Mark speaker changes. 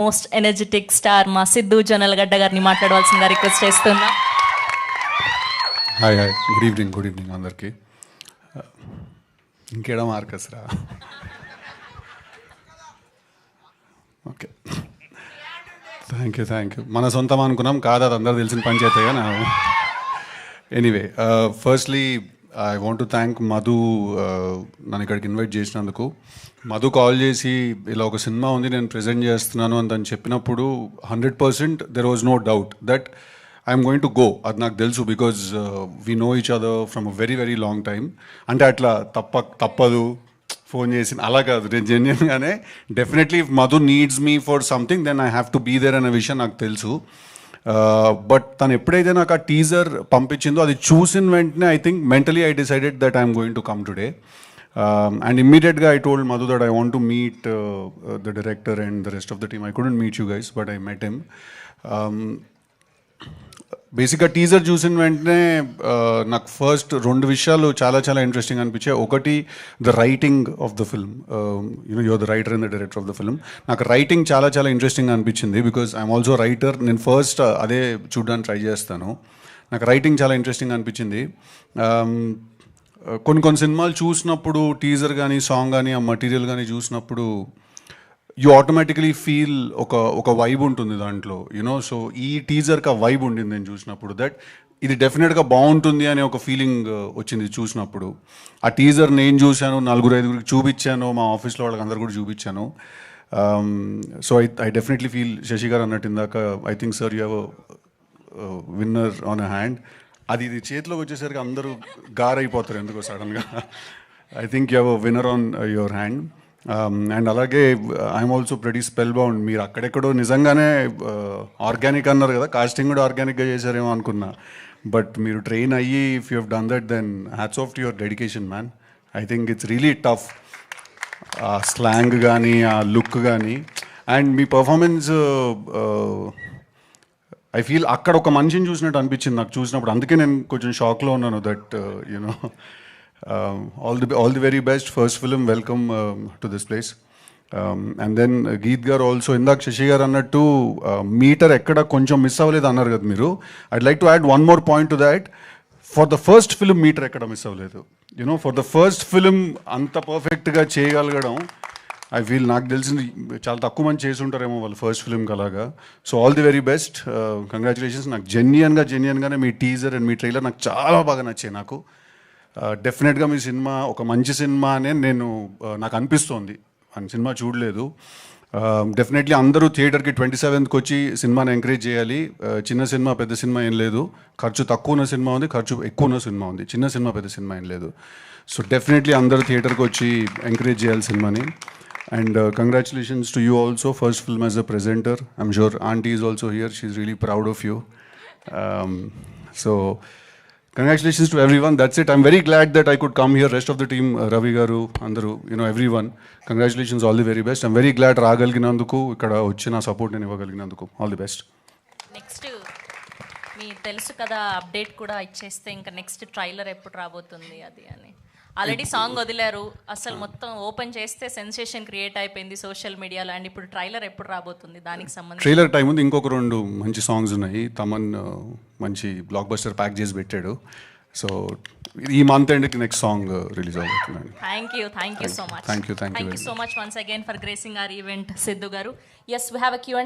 Speaker 1: Most energetic star మా సిద్ధు జొన్నలగడ్డ గారిని మాట్లాడవలసిందిగా రిక్వెస్ట్ చేస్తున్నా.
Speaker 2: హాయ్ గుడ్ ఈవినింగ్ అందరికీ. ఇంకేడా మార్కస్ రా. Okay, thank you. మన సొంతం అనుకున్నాం కాదు, అది అందరూ తెలిసిన పని చేస్తాయి. నా anyway, firstly I want to thank Madhu నన్ను ఇక్కడికి ఇన్వైట్ చేసినందుకు. మధు కాల్ చేసి ఇలా ఒక సినిమా ఉంది నేను ప్రజెంట్ చేస్తున్నాను అని తను చెప్పినప్పుడు 100% there was no doubt that I'm going to go. అది నాకు తెలుసు, because we know each other from a very very long time. అంటే అట్లా తప్పదు ఫోన్ చేసి అలా కాదు, నేను జెన్యున్గానే definitely if Madhu needs me for something then I have to be there అనే విషయం నాకు తెలుసు. బట్ తను ఎప్పుడైతే నాకు ఆ టీజర్ పంపించిందో అది చూసిన వెంటనే I think mentally I decided that I'm going to come today. And immediately I told Madhu that I want to meet the director and the rest of the team. I couldn't meet you guys, but I met him. బేసిక్గా teaser చూసిన వెంటనే నాకు first రెండు విషయాలు చాలా interesting అనిపించాయి. ఒకటి, the writing of the film. You're the writer and the director of the film. నాకు రైటింగ్ చాలా ఇంట్రెస్టింగ్ అనిపించింది, బికాజ్ ఐఎమ్ ఆల్సో రైటర్. నేను ఫస్ట్ అదే చూడడానికి ట్రై చేస్తాను. నాకు రైటింగ్ చాలా ఇంట్రెస్టింగ్ అనిపించింది. కొన్ని సినిమాలు చూసినప్పుడు టీజర్ కానీ సాంగ్ కానీ ఆ మటీరియల్ కానీ చూసినప్పుడు యూ ఆటోమేటికలీ ఫీల్ ఒక వైబ్ ఉంటుంది దాంట్లో, యూనో. సో ఈ టీజర్కి ఆ వైబ్ ఉండింది నేను చూసినప్పుడు, దట్ ఇది డెఫినెట్గా బాగుంటుంది అనే ఒక ఫీలింగ్ వచ్చింది చూసినప్పుడు. ఆ టీజర్ నేను చూశాను, 4-5 చూపించాను, మా ఆఫీస్లో వాళ్ళకి అందరు కూడా చూపించాను. So I definitely feel, Sashi garu అన్నట్టు ఇందాక, I think sir you have winner on a hand. అది చేతిలోకి వచ్చేసరికి అందరూ గారైపోతారు ఎందుకో సడన్గా. I think you have a winner on your hand. And అలాగే I'm also pretty spellbound. మీరు అక్కడెక్కడో నిజంగానే ఆర్గానిక్ అన్నారు కదా, కాస్టింగ్ కూడా ఆర్గానిక్గా చేశారేమో అనుకున్నా. బట్ మీరు ట్రైన్ అయ్యి if you have done that then hats off to your dedication man. I think it's really tough. ఆ స్లాంగ్ కానీ ఆ లుక్ కానీ అండ్ మీ పర్ఫార్మెన్స్, ఐ ఫీల్ అక్కడ ఒక మనిషిని చూసినట్టు అనిపించింది నాకు చూసినప్పుడు. అందుకే నేను కొంచెం షాక్లో ఉన్నాను that you know. All the very best. First film, welcome to this place. And then Geet garu also, ఇందాక శశి గారు అన్నట్టు మీటర్ ఎక్కడ కొంచెం మిస్ అవ్వలేదు అన్నారు కదా మీరు. I'd like to add one more point to that. For the first film metre ఎక్కడ miss అవ్వలేదు. You know, for the first film అంత పర్ఫెక్ట్గా చేయగలగడం, ఐ ఫీల్ నాకు తెలిసింది చాలా తక్కువ మంది చేసి ఉంటారేమో వాళ్ళు ఫస్ట్ ఫిల్మ్కి అలాగా. So all the very best, congratulations. నాకు జెన్యున్గానే మీ టీజర్ అండ్ మీ ట్రైలర్ నాకు చాలా బాగా నచ్చాయి. నాకు డెఫినెట్గా మీ సినిమా ఒక మంచి సినిమా అనే నాకు అనిపిస్తోంది. సినిమా చూడలేదు. డెఫినెట్లీ అందరూ థియేటర్కి 27th వచ్చి సినిమాని ఎంకరేజ్ చేయాలి. చిన్న సినిమా పెద్ద సినిమా ఏం లేదు. ఖర్చు తక్కువ ఉన్న సినిమా ఉంది, ఖర్చు ఎక్కువ ఉన్న సినిమా ఉంది. చిన్న సినిమా పెద్ద సినిమా ఏం లేదు. సో డెఫినెట్లీ అందరూ థియేటర్కి వచ్చి ఎంకరేజ్ చేయాలి సినిమాని. And congratulations to you also, first film as a presenter. I'm sure auntie is also here. She's really proud of you. So congratulations to everyone. That's it. I'm very glad that I could come here. Rest of the team, Ravi garu, andaru, everyone. Congratulations, all the very best. I'm very glad రాగలిగినందుకు, ఇక్కడ వచ్చి నా support నేను ఇవ్వగలిగినందుకు. All the best.
Speaker 1: Next మీ తెలుసు కదా update కూడా ఇచ్చేస్తే ఇంకా నెక్స్ట్ ట్రైలర్ ఎప్పుడు రాబోతుంది అది అని. ఆల్రెడీ సాంగ్ వదిలారు, అసలు మొత్తం ఓపెన్ చేస్తే సెన్సేషన్ క్రియేట్ అయిపోయింది సోషల్ మీడియాలో. అండ్ ఇప్పుడు ట్రైలర్ ఎప్పుడు రాబోతుంది, దానికి సంబంధించి
Speaker 2: ట్రైలర్ టైం ఉంది. ఇంకొక 2 మంచి సాంగ్స్ ఉన్నాయి. తమన్ మంచి బ్లాక్ బస్టర్ ప్యాక్ చేసి పెట్టాడు. సో ఈ మంత్ ఎండ్కి నెక్స్ట్ సాంగ్ రిలీజ్ అవుతుంది.
Speaker 1: Thank you so much.
Speaker 2: Thank you
Speaker 1: so much once again for gracing our event Siddhu గారు. Yes, we have a Q&A.